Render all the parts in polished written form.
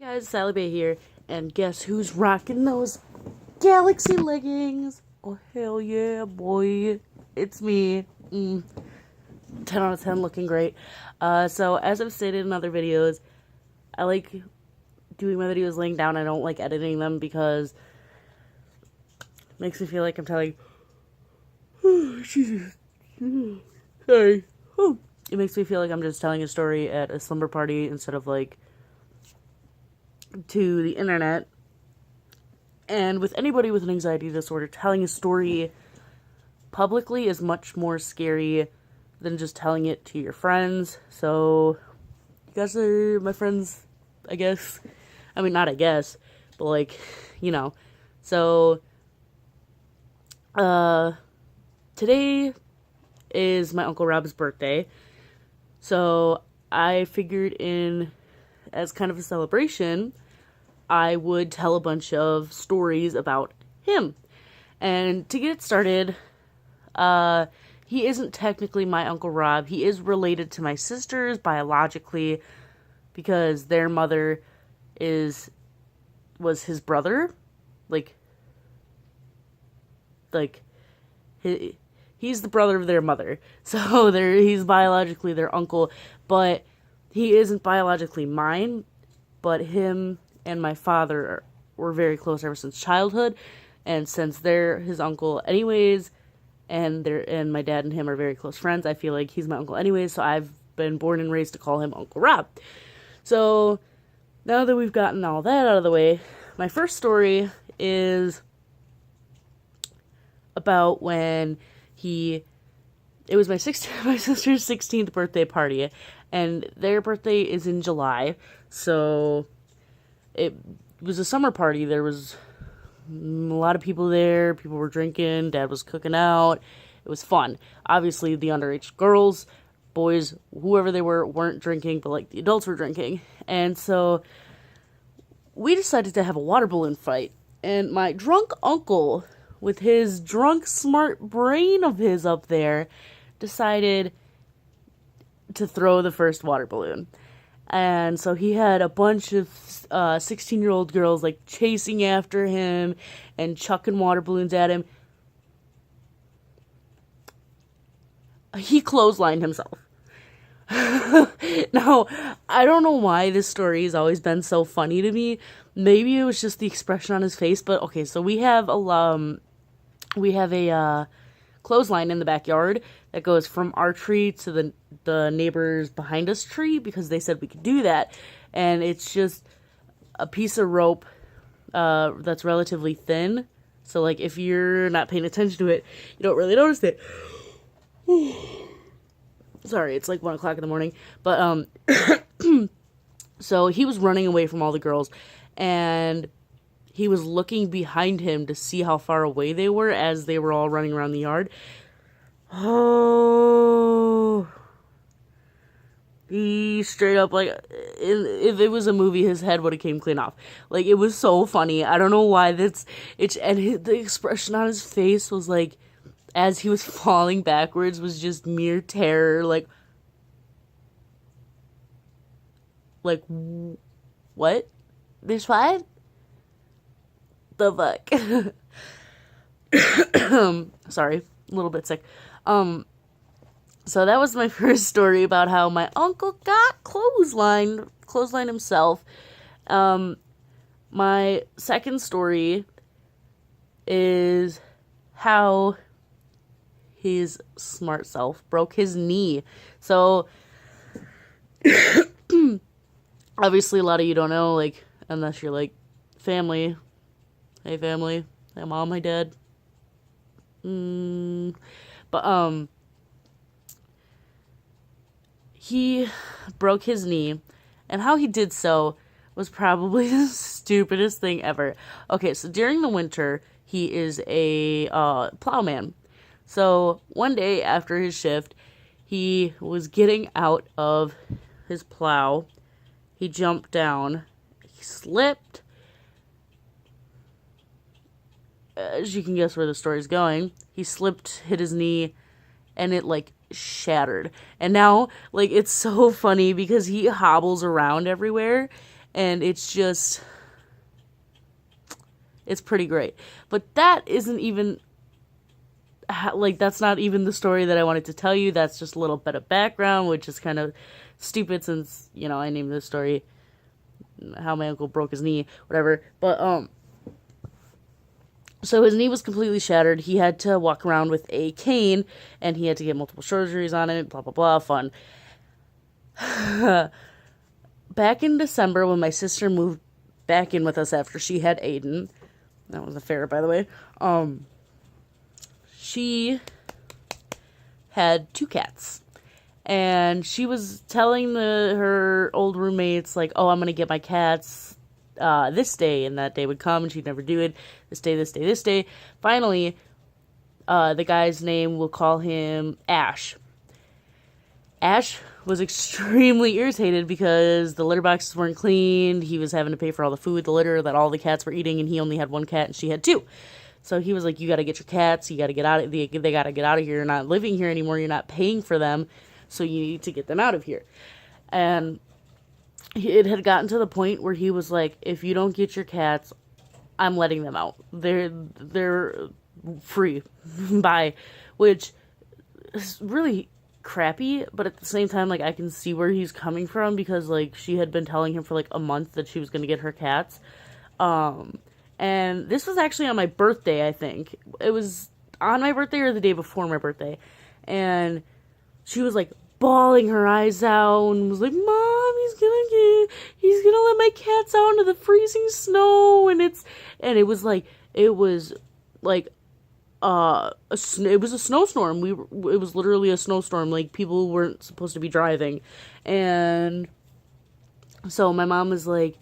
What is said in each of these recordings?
Guys, Sally Bay here, and guess who's rocking those galaxy leggings? Oh, hell yeah, boy. It's me. 10 out of 10, looking great. So, as I've stated in other videos, I like doing my videos laying down. I don't like editing them because it makes me feel like I'm telling... Oh, Jesus. Sorry. Oh. It makes me feel like I'm just telling a story at a slumber party instead of, like, to the internet. And with anybody with an anxiety disorder, telling a story publicly is much more scary than just telling it to your friends. So, you guys are my friends, I guess. I mean, not I guess, but like, you know. So, today is my Uncle Rob's birthday. So, I figured as kind of a celebration, I would tell a bunch of stories about him. And to get it started, he isn't technically my Uncle Rob. He is related to my sisters biologically because their mother was his brother. He's the brother of their mother. So he's biologically their uncle, but he isn't biologically mine. But him and my father were very close ever since childhood, and since they're his uncle anyways, and my dad and him are very close friends, I feel like he's my uncle anyways, so I've been born and raised to call him Uncle Rob. So, now that we've gotten all that out of the way, my first story is about when it was my sister's 16th birthday party, and their birthday is in July, so it was a summer party. There was a lot of people there, people were drinking, Dad was cooking out, it was fun. Obviously, the underage girls, boys, whoever they were, weren't drinking, but like the adults were drinking, and so we decided to have a water balloon fight, and my drunk uncle, with his drunk smart brain of his up there, decided to throw the first water balloon. And so he had a bunch of 16-year-old girls like chasing after him and chucking water balloons at him. He clotheslined himself. Now, I don't know why this story has always been so funny to me. Maybe it was just the expression on his face, but okay, so we have a clothesline in the backyard that goes from our tree to the neighbors behind us tree, because they said we could do that, and it's just a piece of rope that's relatively thin, so like if you're not paying attention to it, you don't really notice it. Sorry, it's like 1 o'clock in the morning, but so he was running away from all the girls, and he was looking behind him to see how far away they were as they were all running around the yard. Oh, he straight up, like, if it was a movie, his head would have came clean off. Like, it was so funny. I don't know why and the expression on his face was like, as he was falling backwards, was just mere terror. Like, what? There's 5? The fuck? Sorry, a little bit sick. So that was my first story about how my uncle got clotheslined himself. My second story is how his smart self broke his knee. So, obviously a lot of you don't know, like, unless you're, like, family. Hey, family. Hey, mom, hey, dad. But, he broke his knee, and how he did so was probably the stupidest thing ever. Okay, so during the winter, he is a plowman. So one day after his shift, he was getting out of his plow. He jumped down. He slipped. As you can guess where the story's going, he slipped, hit his knee, and it, like, shattered. And now, like, it's so funny because he hobbles around everywhere, and it's pretty great. But that isn't even, like, that's not even the story that I wanted to tell you. That's just a little bit of background, which is kind of stupid since, I named this story how my uncle broke his knee, whatever. But, so his knee was completely shattered. He had to walk around with a cane, and he had to get multiple surgeries on it, blah, blah, blah, fun. Back in December, when my sister moved back in with us after she had Aiden, that was a fair, by the way, she had 2 cats. And she was telling her old roommates, like, oh, I'm going to get my cats this day, and that day would come, and she'd never do it. This day, this day, this day. Finally, the guy's name, we'll call him Ash. Ash was extremely irritated because the litter boxes weren't cleaned. He was having to pay for all the food, the litter that all the cats were eating, and he only had 1 cat, and she had 2. So he was like, you got to get your cats. You got to get out of they got to get out of here. You're not living here anymore. You're not paying for them. So you need to get them out of here. And it had gotten to the point where he was like, if you don't get your cats, I'm letting them out. They're free. Bye. Which is really crappy, but at the same time, like, I can see where he's coming from, because, like, she had been telling him for, like, a month that she was going to get her cats. And this was actually on my birthday, I think. It was on my birthday or the day before my birthday. And she was, like, bawling her eyes out and was like, Mom, he's gonna let my cats out into the freezing snow. And it was a snowstorm. It was literally a snowstorm. Like, people weren't supposed to be driving. And so my mom was like,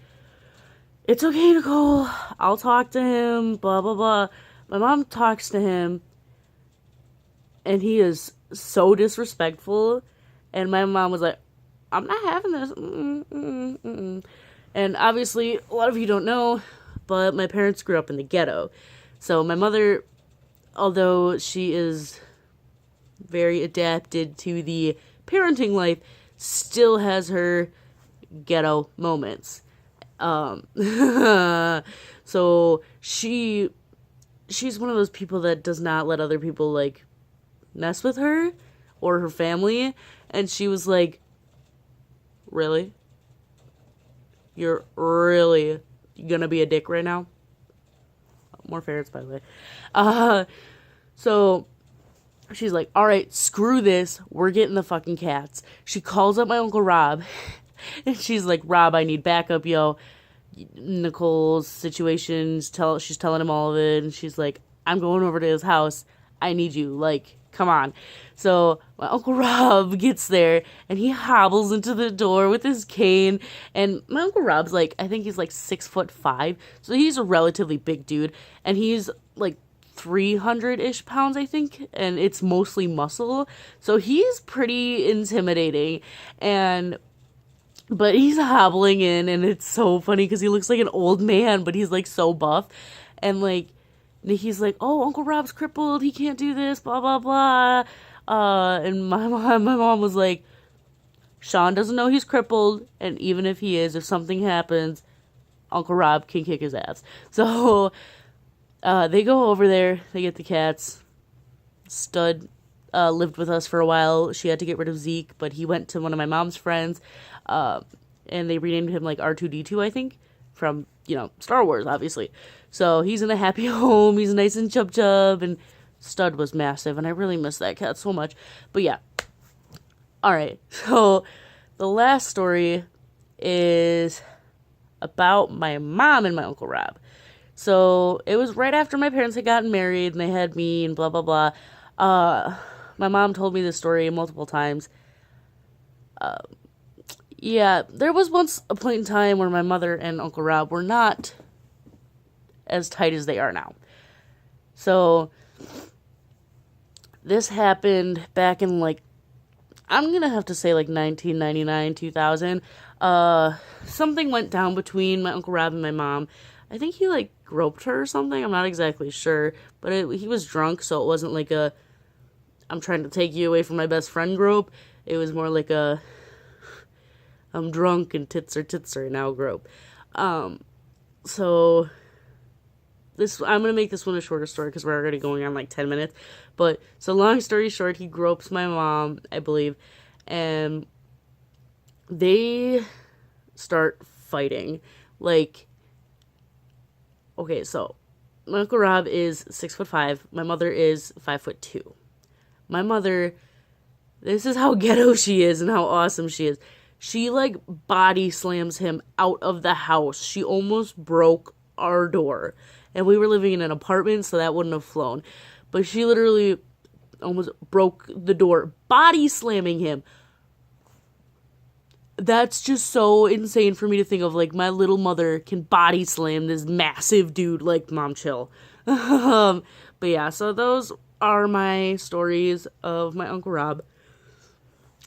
it's okay, Nicole. I'll talk to him, blah, blah, blah. My mom talks to him, and he is so disrespectful. And my mom was like, I'm not having this. And obviously, a lot of you don't know, but my parents grew up in the ghetto. So my mother, although she is very adapted to the parenting life, still has her ghetto moments. So she's one of those people that does not let other people, like, mess with her or her family. And she was like, really? You're really gonna be a dick right now? More ferrets, by the way. So she's like, all right, screw this. We're getting the fucking cats. She calls up my Uncle Rob, and she's like, Rob, I need backup, yo. Nicole's situation, she's telling him all of it, and she's like, I'm going over to his house. I need you. Like, come on. So my Uncle Rob gets there, and he hobbles into the door with his cane. And my Uncle Rob's like, I think he's like 6'5", so he's a relatively big dude, and he's like 300-ish pounds, I think, and it's mostly muscle. So he's pretty intimidating, but he's hobbling in, and it's so funny because he looks like an old man, but he's like so buff, and like, Nikki's like, oh, Uncle Rob's crippled, he can't do this, blah, blah, blah. And my mom was like, Sean doesn't know he's crippled, and even if he is, if something happens, Uncle Rob can kick his ass. So, they go over there, they get the cats. Stud lived with us for a while. She had to get rid of Zeke, but he went to one of my mom's friends, and they renamed him, like, R2-D2, I think, from, Star Wars, obviously. So he's in a happy home, he's nice and chub, and Stud was massive, and I really miss that cat so much. But yeah. Alright, so the last story is about my mom and my Uncle Rob. So it was right after my parents had gotten married, and they had me, and blah, blah, blah. My mom told me this story multiple times. Yeah, there was once a point in time where my mother and Uncle Rob were not as tight as they are now. So this happened back in, like, I'm gonna have to say, like, 1999, 2000. Something went down between my Uncle Rob and my mom. I think he, like, groped her or something. I'm not exactly sure. But he was drunk, so it wasn't like a, I'm trying to take you away from my best friend grope. It was more like a, I'm drunk and tits are now grope. So I'm gonna make this one a shorter story because we're already going on like 10 minutes. But so long story short, he gropes my mom, I believe, and they start fighting. Like, okay, so my Uncle Rob is 6'5". My mother is 5'2". My mother, this is how ghetto she is and how awesome she is. She like body slams him out of the house. She almost broke our door. And we were living in an apartment, so that wouldn't have flown. But she literally almost broke the door, body slamming him. That's just so insane for me to think of. Like, my little mother can body slam this massive dude. Like, mom, chill. But yeah, so those are my stories of my Uncle Rob.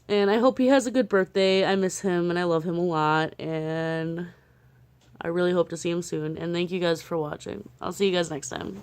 And I hope he has a good birthday. I miss him, and I love him a lot. And I really hope to see him soon. And thank you guys for watching. I'll see you guys next time.